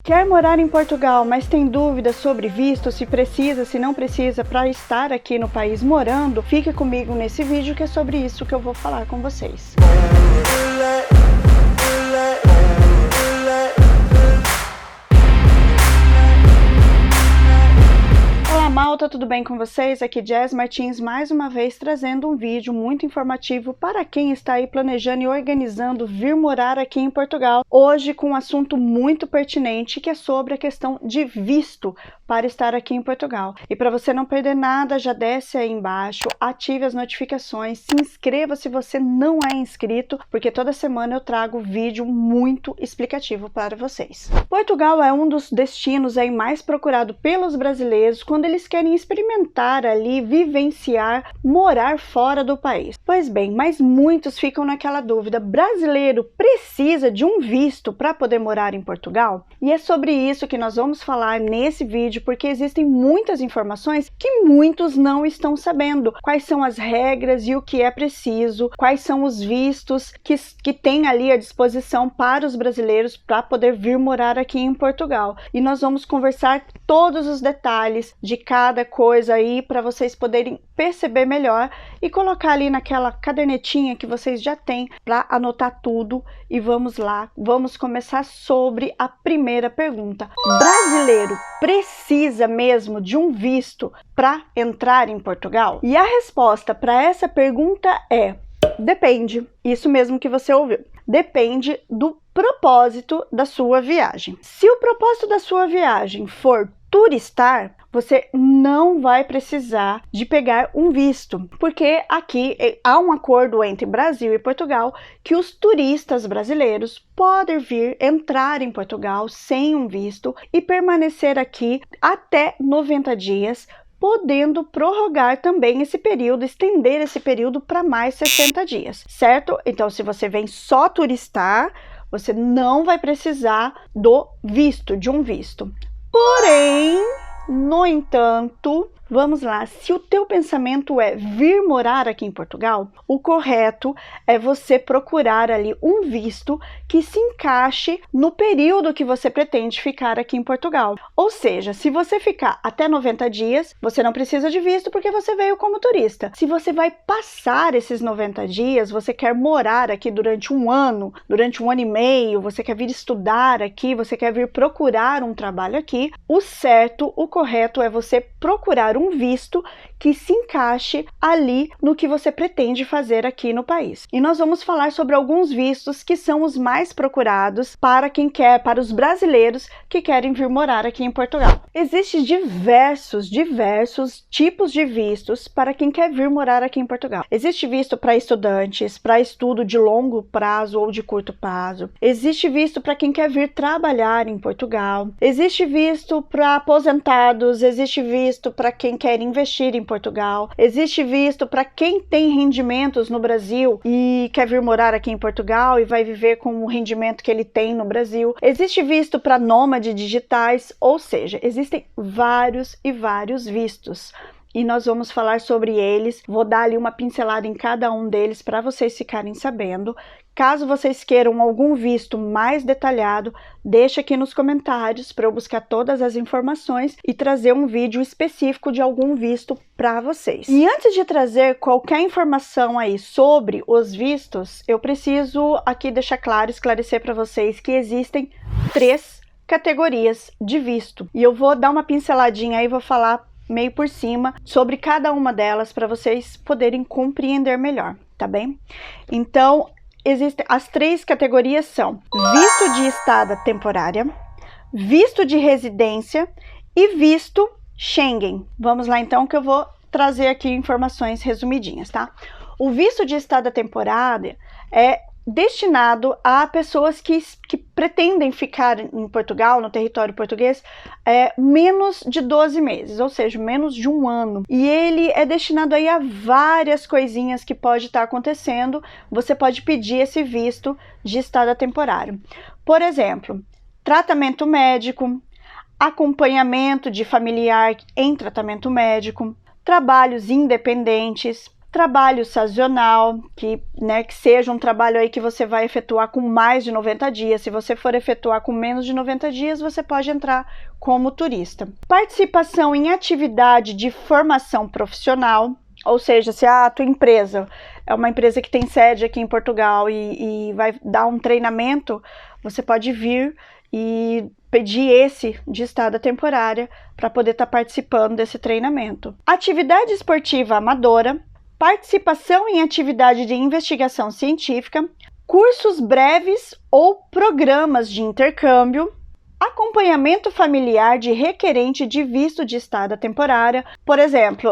Quer morar em Portugal, mas tem dúvidas sobre visto, se precisa, se não precisa para estar aqui no país morando? Fique comigo nesse vídeo que é sobre isso que eu vou falar com vocês. Olá malta, tudo bem com vocês? Aqui Jazz Martins mais uma vez trazendo um vídeo muito informativo para quem está aí planejando e organizando vir morar aqui em Portugal. Hoje com um assunto muito pertinente que é sobre a questão de visto para estar aqui em Portugal. E para você não perder nada, já desce aí embaixo, ative as notificações, se inscreva se você não é inscrito, porque toda semana eu trago vídeo muito explicativo para vocês. Portugal é um dos destinos aí mais procurado pelos brasileiros quando eles querem experimentar ali, vivenciar, morar fora do país. Pois bem, mas muitos ficam naquela dúvida, brasileiro precisa de um visto para poder morar em Portugal? E é sobre isso que nós vamos falar nesse vídeo, porque existem muitas informações que muitos não estão sabendo. Quais são as regras e o que é preciso, quais são os vistos que tem ali à disposição para os brasileiros para poder vir morar aqui em Portugal. E nós vamos conversar todos os detalhes de cada coisa aí para vocês poderem perceber melhor e colocar ali naquela cadernetinha que vocês já têm para anotar tudo. E vamos lá, vamos começar sobre a primeira pergunta. Brasileiro precisa mesmo de um visto para entrar em Portugal? E a resposta para essa pergunta é: depende. Isso mesmo que você ouviu. Depende do propósito da sua viagem. Se o propósito da sua viagem for turistar, você não vai precisar de pegar um visto, porque aqui há um acordo entre Brasil e Portugal que os turistas brasileiros podem vir entrar em Portugal sem um visto e permanecer aqui até 90 dias, podendo prorrogar também esse período, estender esse período para mais 60 dias, certo? Então, se você vem só turistar, você não vai precisar de um visto. Porém, no entanto, vamos lá, se o teu pensamento é vir morar aqui em Portugal, o correto é você procurar ali um visto que se encaixe no período que você pretende ficar aqui em Portugal. Ou seja, se você ficar até 90 dias, você não precisa de visto porque você veio como turista. Se você vai passar esses 90 dias, você quer morar aqui durante um ano e meio, você quer vir estudar aqui, você quer vir procurar um trabalho aqui, o correto é você procurar um visto que se encaixe ali no que você pretende fazer aqui no país. E nós vamos falar sobre alguns vistos que são os mais procurados para os brasileiros que querem vir morar aqui em Portugal. Existem diversos tipos de vistos para quem quer vir morar aqui em Portugal. Existe visto para estudantes, para estudo de longo prazo ou de curto prazo. Existe visto para quem quer vir trabalhar em Portugal. Existe visto para aposentados, existe visto para quem quer investir em Portugal, existe visto para quem tem rendimentos no Brasil e quer vir morar aqui em Portugal e vai viver com o rendimento que ele tem no Brasil, existe visto para nômades digitais, ou seja, existem vários vistos. E nós vamos falar sobre eles, vou dar ali uma pincelada em cada um deles para vocês ficarem sabendo. Caso vocês queiram algum visto mais detalhado, deixa aqui nos comentários para eu buscar todas as informações e trazer um vídeo específico de algum visto para vocês. E antes de trazer qualquer informação aí sobre os vistos, eu preciso aqui deixar claro, esclarecer para vocês que existem 3 categorias de visto. E eu vou dar uma pinceladinha aí, vou falar meio por cima sobre cada uma delas para vocês poderem compreender melhor, tá bem? Então, as 3 categorias são visto de estada temporária, visto de residência e visto Schengen. Vamos lá então que eu vou trazer aqui informações resumidinhas, tá? O visto de estada temporária é destinado a pessoas que pretendem ficar em Portugal, no território português, menos de 12 meses, ou seja, menos de um ano. E ele é destinado aí a várias coisinhas que pode estar acontecendo. Você pode pedir esse visto de estada temporário. Por exemplo, tratamento médico, acompanhamento de familiar em tratamento médico, trabalhos independentes, trabalho sazonal, que seja um trabalho aí que você vai efetuar com mais de 90 dias. Se você for efetuar com menos de 90 dias, você pode entrar como turista. Participação em atividade de formação profissional, ou seja, se a tua empresa é uma empresa que tem sede aqui em Portugal e vai dar um treinamento, você pode vir e pedir esse de estada temporária para poder estar participando desse treinamento. Atividade esportiva amadora, participação em atividade de investigação científica, cursos breves ou programas de intercâmbio, acompanhamento familiar de requerente de visto de estada temporária. Por exemplo,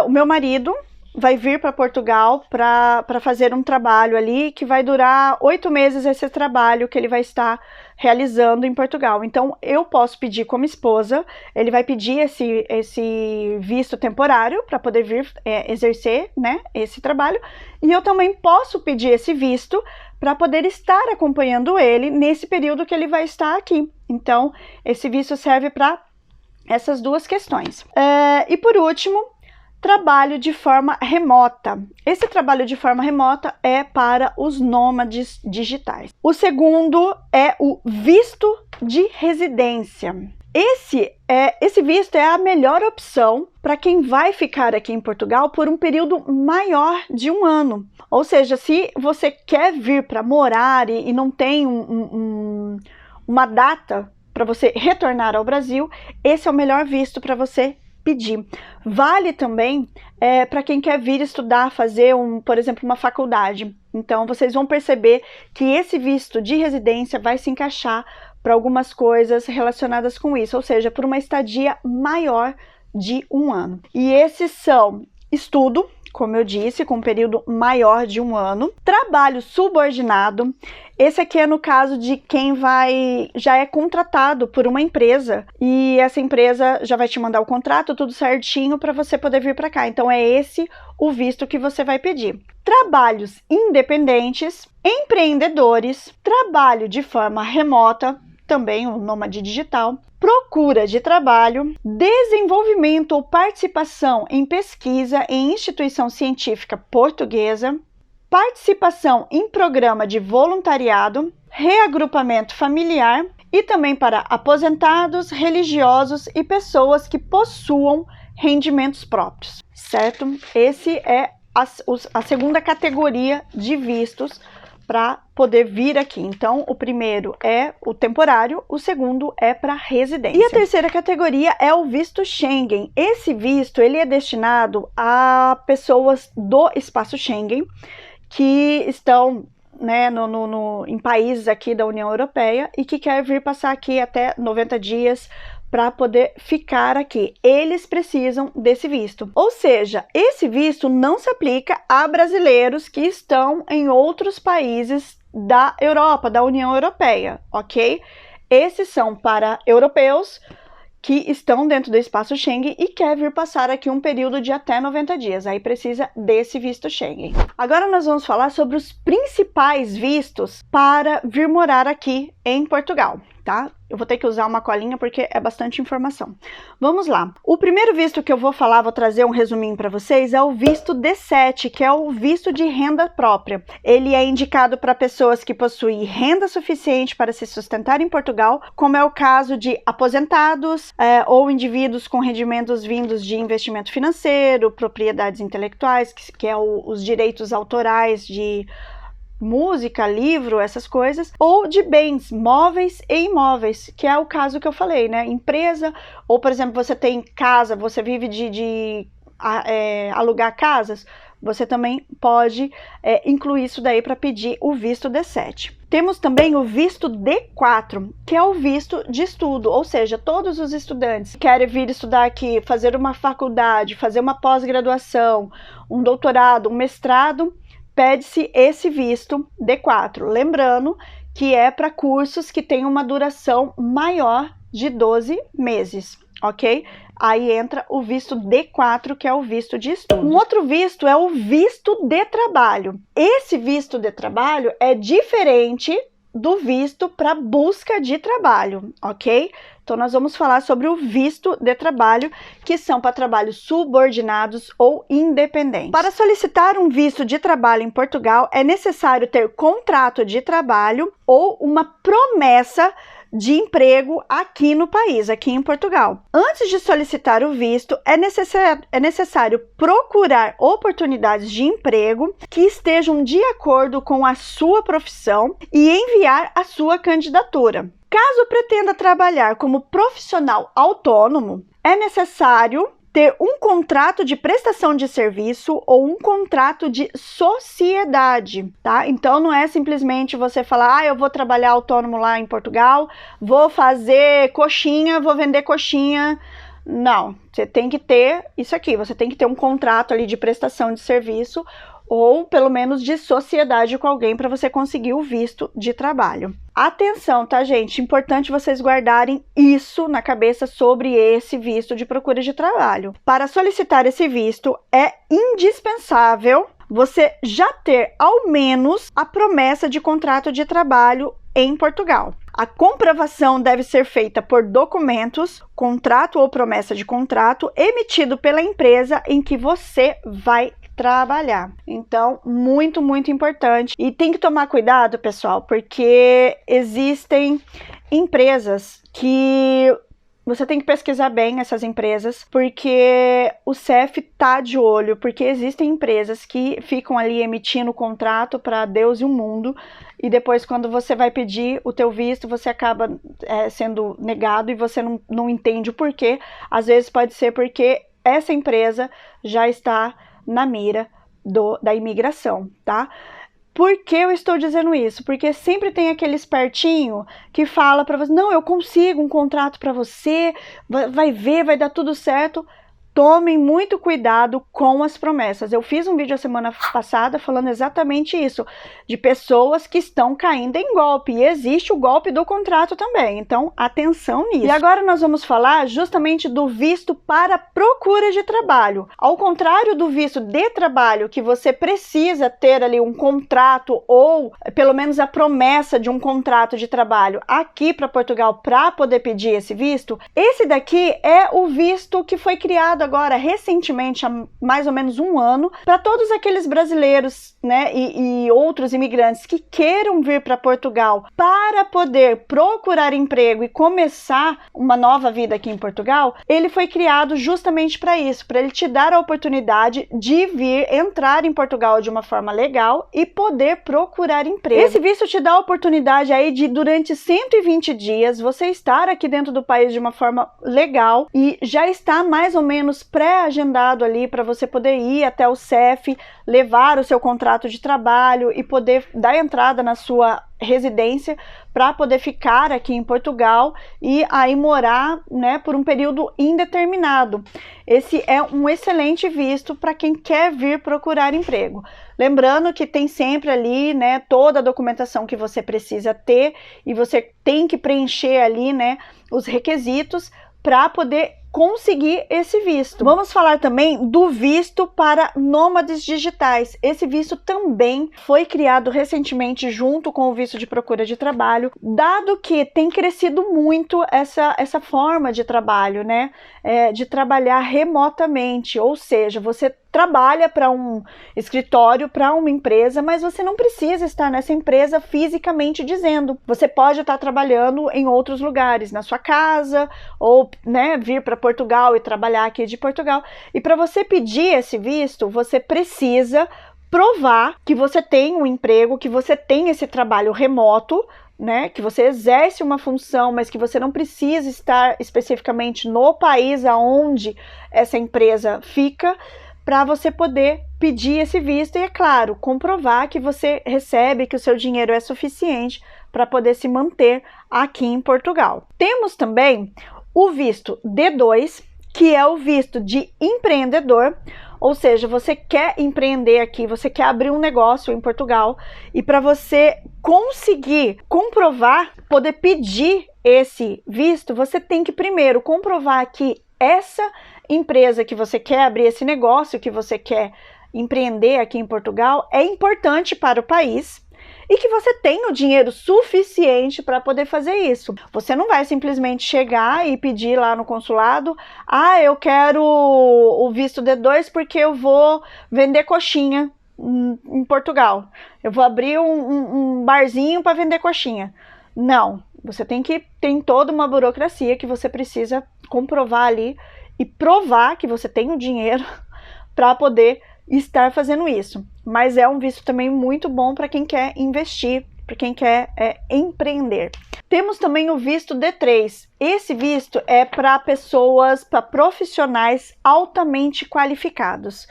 o meu marido vai vir para Portugal para fazer um trabalho ali que vai durar 8 meses, esse trabalho que ele vai estar realizando em Portugal. Então, eu posso pedir como esposa, ele vai pedir esse visto temporário para poder vir exercer, esse trabalho, e eu também posso pedir esse visto para poder estar acompanhando ele nesse período que ele vai estar aqui. Então, esse visto serve para essas duas questões. E por último, trabalho de forma remota. Esse trabalho de forma remota é para os nômades digitais. O segundo é o visto de residência. Esse visto é a melhor opção para quem vai ficar aqui em Portugal por um período maior de 1 ano. Ou seja, se você quer vir para morar e não tem uma data para você retornar ao Brasil, esse é o melhor visto para você pedir. Vale também para quem quer vir estudar, fazer, por exemplo, uma faculdade. Então, vocês vão perceber que esse visto de residência vai se encaixar para algumas coisas relacionadas com isso, ou seja, por uma estadia maior de 1 ano. E esses são estudo, como eu disse, com um período maior de 1 ano, trabalho subordinado. Esse aqui é no caso de quem já é contratado por uma empresa e essa empresa já vai te mandar o contrato, tudo certinho para você poder vir para cá. Então é esse o visto que você vai pedir. Trabalhos independentes, empreendedores, trabalho de forma remota, também o nômade digital, procura de trabalho, desenvolvimento ou participação em pesquisa em instituição científica portuguesa, participação em programa de voluntariado, reagrupamento familiar e também para aposentados, religiosos e pessoas que possuam rendimentos próprios, certo? Esse é a segunda categoria de vistos para poder vir aqui. Então, o primeiro é o temporário, o segundo é para residência. E a terceira categoria é o visto Schengen. Esse visto, ele é destinado a pessoas do espaço Schengen que estão em países aqui da União Europeia e que quer vir passar aqui até 90 dias para poder ficar aqui. Eles precisam desse visto. Ou seja, esse visto não se aplica a brasileiros que estão em outros países da Europa, da União Europeia, ok? Esses são para europeus que estão dentro do espaço Schengen e quer vir passar aqui um período de até 90 dias. Aí precisa desse visto Schengen. Agora nós vamos falar sobre os principais vistos para vir morar aqui em Portugal, tá? Eu vou ter que usar uma colinha porque é bastante informação. Vamos lá. O primeiro visto que eu vou falar, vou trazer um resuminho para vocês, é o visto D7, que é o visto de renda própria. Ele é indicado para pessoas que possuem renda suficiente para se sustentar em Portugal, como é o caso de aposentados ou indivíduos com rendimentos vindos de investimento financeiro, propriedades intelectuais, que é os direitos autorais de música, livro, essas coisas, ou de bens móveis e imóveis, que é o caso que eu falei, né? Empresa, ou por exemplo, você tem casa, você vive de alugar casas, você também pode incluir isso daí para pedir o visto D7. Temos também o visto D4, que é o visto de estudo, ou seja, todos os estudantes que querem vir estudar aqui, fazer uma faculdade, fazer uma pós-graduação, um doutorado, um mestrado, pede-se esse visto D4, lembrando que é para cursos que têm uma duração maior de 12 meses, ok? Aí entra o visto D4, que é o visto de estudo. Um outro visto é o visto de trabalho. Esse visto de trabalho é diferente do visto para busca de trabalho, ok? Então, nós vamos falar sobre o visto de trabalho, que são para trabalhos subordinados ou independentes. Para solicitar um visto de trabalho em Portugal, é necessário ter contrato de trabalho ou uma promessa de emprego aqui no país, aqui em Portugal. Antes de solicitar o visto, é necessário procurar oportunidades de emprego que estejam de acordo com a sua profissão e enviar a sua candidatura. Caso pretenda trabalhar como profissional autônomo, é necessário ter um contrato de prestação de serviço ou um contrato de sociedade, tá? Então, não é simplesmente você falar, eu vou trabalhar autônomo lá em Portugal, vou fazer coxinha, vou vender coxinha. Não, você tem que ter isso aqui, você tem que ter um contrato ali de prestação de serviço ou pelo menos de sociedade com alguém para você conseguir o visto de trabalho. Atenção, tá, gente? Importante vocês guardarem isso na cabeça sobre esse visto de procura de trabalho. Para solicitar esse visto, é indispensável você já ter ao menos a promessa de contrato de trabalho em Portugal. A comprovação deve ser feita por documentos, contrato ou promessa de contrato, emitido pela empresa em que você vai trabalhar. Então, muito, muito importante. E tem que tomar cuidado, pessoal, porque existem empresas que você tem que pesquisar bem essas empresas, porque o CEF tá de olho, porque existem empresas que ficam ali emitindo contrato para Deus e o mundo, e depois quando você vai pedir o teu visto, você acaba sendo negado e você não entende o porquê. Às vezes pode ser porque essa empresa já está na mira da imigração, tá? Por que eu estou dizendo isso? Porque sempre tem aquele espertinho que fala para você, não, eu consigo um contrato para você, vai ver, vai dar tudo certo. Tomem muito cuidado com as promessas. Eu fiz um vídeo a semana passada falando exatamente isso, de pessoas que estão caindo em golpe, e existe o golpe do contrato também, então atenção nisso. E agora nós vamos falar justamente do visto para procura de trabalho. Ao contrário do visto de trabalho, que você precisa ter ali um contrato ou pelo menos a promessa de um contrato de trabalho aqui para Portugal para poder pedir esse visto, esse daqui é o visto que foi criado agora recentemente, há mais ou menos um ano, para todos aqueles brasileiros, né, e outros imigrantes que queiram vir para Portugal para poder procurar emprego e começar uma nova vida aqui em Portugal. Ele foi criado justamente para isso, para ele te dar a oportunidade de vir entrar em Portugal de uma forma legal e poder procurar emprego. Esse visto te dá a oportunidade aí de, durante 120 dias, você estar aqui dentro do país de uma forma legal e já está mais ou menos pré-agendado ali para você poder ir até o CEF, levar o seu contrato de trabalho e poder dar entrada na sua residência para poder ficar aqui em Portugal e aí morar, né, por um período indeterminado. Esse é um excelente visto para quem quer vir procurar emprego. Lembrando que tem sempre ali, né, toda a documentação que você precisa ter e você tem que preencher ali, né, os requisitos para poder conseguir esse visto. Vamos falar também do visto para nômades digitais. Esse visto também foi criado recentemente junto com o visto de procura de trabalho, dado que tem crescido muito essa forma de trabalho, né? De trabalhar remotamente, ou seja, você trabalha para um escritório, para uma empresa, mas você não precisa estar nessa empresa fisicamente dizendo. Você pode estar trabalhando em outros lugares, na sua casa, ou, né, vir para Portugal e trabalhar aqui de Portugal. E para você pedir esse visto, você precisa provar que você tem um emprego, que você tem esse trabalho remoto, né, que você exerce uma função, mas que você não precisa estar especificamente no país aonde essa empresa fica, para você poder pedir esse visto e, é claro, comprovar que você recebe, que o seu dinheiro é suficiente para poder se manter aqui em Portugal. Temos também o visto D2, que é o visto de empreendedor, ou seja, você quer empreender aqui, você quer abrir um negócio em Portugal, e para você conseguir comprovar, poder pedir esse visto, você tem que primeiro comprovar que essa empresa que você quer abrir, esse negócio que você quer empreender aqui em Portugal, é importante para o país e que você tem o dinheiro suficiente para poder fazer isso. Você não vai simplesmente chegar e pedir lá no consulado: eu quero o visto D2 porque eu vou vender coxinha em Portugal. Eu vou abrir um barzinho para vender coxinha. Não, você tem toda uma burocracia que você precisa comprovar ali e provar que você tem o dinheiro para poder estar fazendo isso. Mas é um visto também muito bom para quem quer investir, para quem quer empreender. Temos também o visto D3. Esse visto é para profissionais altamente qualificados.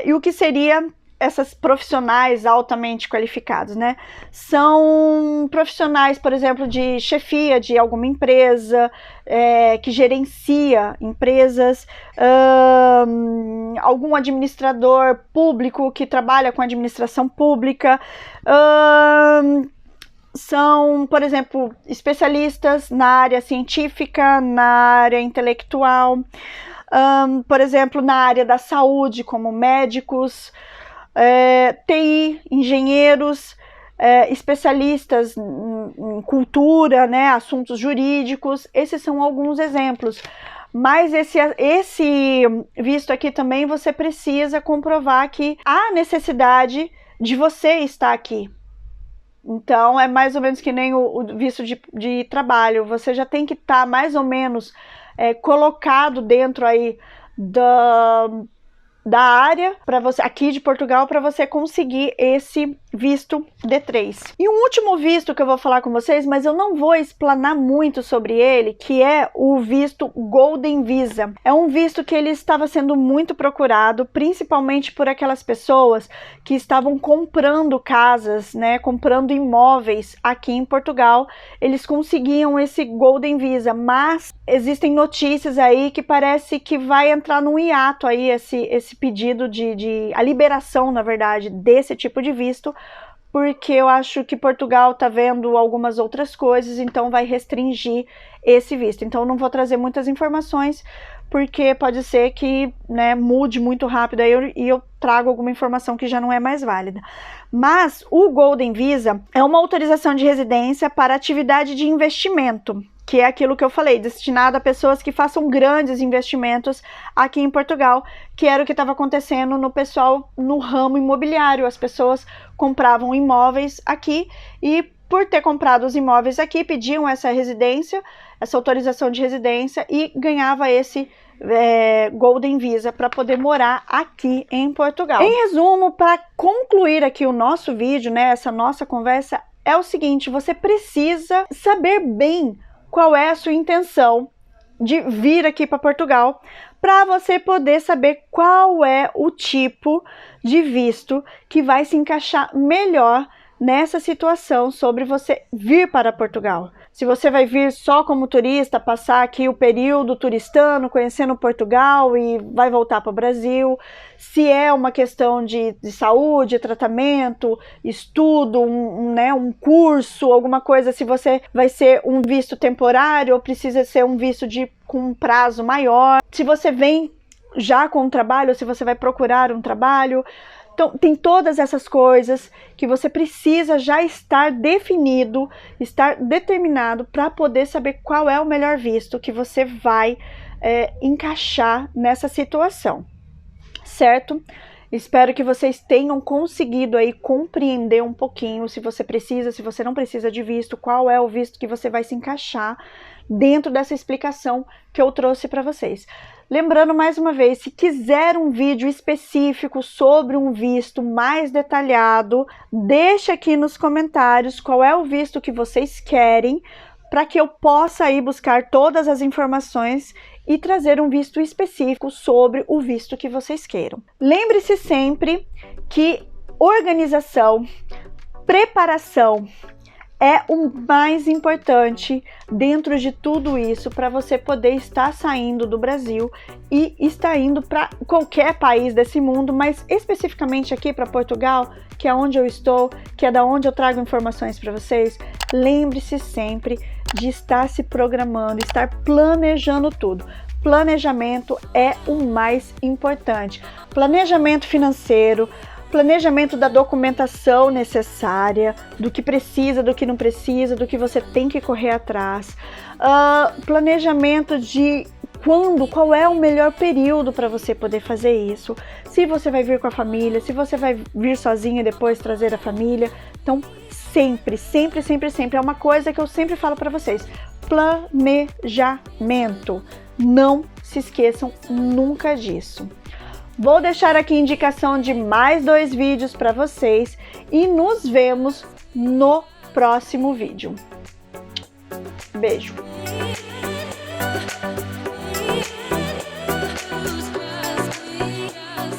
E o que seria essas profissionais altamente qualificados, né? São profissionais, por exemplo, de chefia de alguma empresa, que gerencia empresas, algum administrador público que trabalha com administração pública, são, por exemplo, especialistas na área científica, na área intelectual, por exemplo, na área da saúde, como médicos, TI, engenheiros, especialistas em cultura, né, assuntos jurídicos. Esses são alguns exemplos. Mas esse visto aqui também você precisa comprovar que há necessidade de você estar aqui. Então, é mais ou menos que nem o visto de trabalho. Você já tem que estar mais ou menos colocado dentro aí da área para você aqui de Portugal, para você conseguir esse visto D3. E um último visto que eu vou falar com vocês, mas eu não vou explanar muito sobre ele, que é o visto Golden Visa. É um visto que ele estava sendo muito procurado, principalmente por aquelas pessoas que estavam comprando casas, né, comprando imóveis aqui em Portugal. Eles conseguiam esse Golden Visa, mas existem notícias aí que parece que vai entrar num hiato aí esse pedido a liberação, na verdade, desse tipo de visto, porque eu acho que Portugal está vendo algumas outras coisas, então vai restringir esse visto. Então eu não vou trazer muitas informações, porque pode ser que, né, mude muito rápido aí e eu trago alguma informação que já não é mais válida. Mas o Golden Visa é uma autorização de residência para atividade de investimento, que é aquilo que eu falei, destinado a pessoas que façam grandes investimentos aqui em Portugal, que era o que estava acontecendo no pessoal no ramo imobiliário. As pessoas compravam imóveis aqui e, por ter comprado os imóveis aqui, pediam essa residência, essa autorização de residência e ganhava esse Golden Visa para poder morar aqui em Portugal. Em resumo, para concluir aqui o nosso vídeo, né, essa nossa conversa, é o seguinte: você precisa saber bem qual é a sua intenção de vir aqui para Portugal, para você poder saber qual é o tipo de visto que vai se encaixar melhor nessa situação sobre você vir para Portugal. Se você vai vir só como turista, passar aqui o período turistano, conhecendo Portugal e vai voltar para o Brasil, se é uma questão de saúde, tratamento, estudo, um curso, alguma coisa, se você vai ser um visto temporário ou precisa ser um visto com um prazo maior, se você vem já com um trabalho ou se você vai procurar um trabalho. Então, tem todas essas coisas que você precisa já estar definido, estar determinado para poder saber qual é o melhor visto que você vai encaixar nessa situação, certo? Espero que vocês tenham conseguido aí compreender um pouquinho se você precisa, se você não precisa de visto, qual é o visto que você vai se encaixar dentro dessa explicação que eu trouxe para vocês. Lembrando mais uma vez, se quiser um vídeo específico sobre um visto mais detalhado, deixa aqui nos comentários qual é o visto que vocês querem, para que eu possa aí buscar todas as informações e trazer um visto específico sobre o visto que vocês queiram. Lembre-se sempre que organização, preparação é o mais importante dentro de tudo isso para você poder estar saindo do Brasil e estar indo para qualquer país desse mundo, mas especificamente aqui para Portugal, que é onde eu estou, que é da onde eu trago informações para vocês. Lembre-se sempre de estar se programando, estar planejando tudo. Planejamento é o mais importante. Planejamento financeiro, planejamento da documentação necessária, do que precisa, do que não precisa, do que você tem que correr atrás, planejamento de qual é o melhor período para você poder fazer isso, se você vai vir com a família, se você vai vir sozinha e depois trazer a família. Então, sempre, sempre, sempre, sempre, é uma coisa que eu sempre falo para vocês, planejamento. Não se esqueçam nunca disso. Vou deixar aqui indicação de mais 2 vídeos para vocês e nos vemos no próximo vídeo. Beijo!